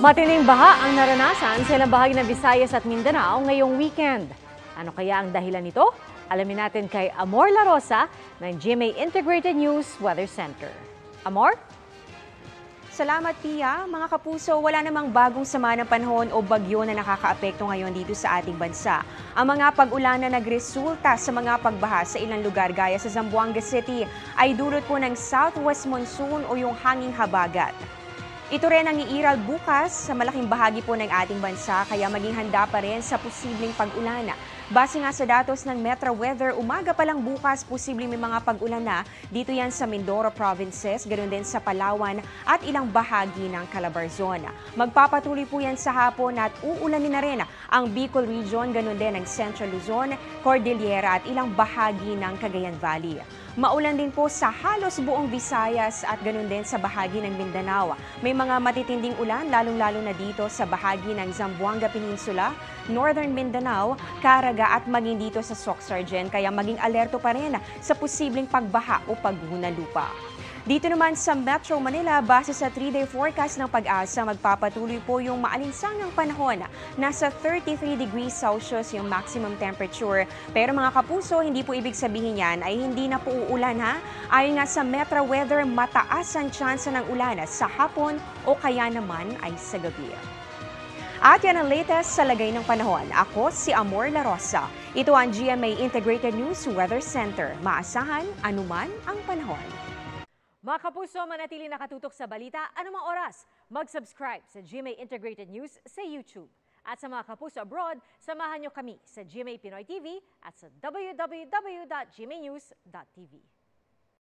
Matinding baha ang naranasan sa ilang bahagi ng Visayas at Mindanao ngayong weekend. Ano kaya ang dahilan nito? Alamin natin kay Amor La Rosa ng GMA Integrated News Weather Center. Amor? Salamat, Pia. Mga kapuso, wala namang bagong sama ng panahon o bagyo na nakakaapekto ngayon dito sa ating bansa. Ang mga pag-ulan na nagresulta sa mga pagbaha sa ilang lugar gaya sa Zamboanga City ay dulot po ng southwest monsoon o yung hanging habagat. Ito rin ang iiral bukas sa malaking bahagi po ng ating bansa kaya maging handa pa rin sa posibleng pag-ulan. Base nga sa datos ng Metro Weather, umaga pa lang bukas posibleng may mga pag-ulan na dito yan sa Mindoro Provinces, ganoon din sa Palawan at ilang bahagi ng Calabarzon. Magpapatuloy po yan sa hapon at uulanin na rin ang Bicol Region, ganoon din ang Central Luzon, Cordillera at ilang bahagi ng Cagayan Valley. Maulan din po sa halos buong Visayas at ganoon din sa bahagi ng Mindanao. May mga matitinding ulan lalong-lalo na dito sa bahagi ng Zamboanga Peninsula, Northern Mindanao, Caraga at maging dito sa Soc-Sargen kaya maging alerto pa rin sa posibleng pagbaha o pagguna lupa. Dito naman sa Metro Manila, base sa 3-day forecast ng Pag-asa, magpapatuloy po yung maalinsangang panahon. Nasa 33 degrees Celsius yung maximum temperature. Pero mga kapuso, hindi po ibig sabihin yan ay hindi na po uulan ha. Ayon nga sa Metro Weather, mataas ang tsansa ng ulan sa hapon o kaya naman ay sa gabi. At yan ang latest sa lagay ng panahon. Ako si Amor La Rosa. Ito ang GMA Integrated News Weather Center. Maasahan anuman ang panahon. Mga kapuso, manatili nakatutok sa balita anumang oras. Mag-subscribe sa GMA Integrated News sa YouTube. At sa mga kapuso abroad, samahan nyo kami sa GMA Pinoy TV at sa www.gmanews.tv.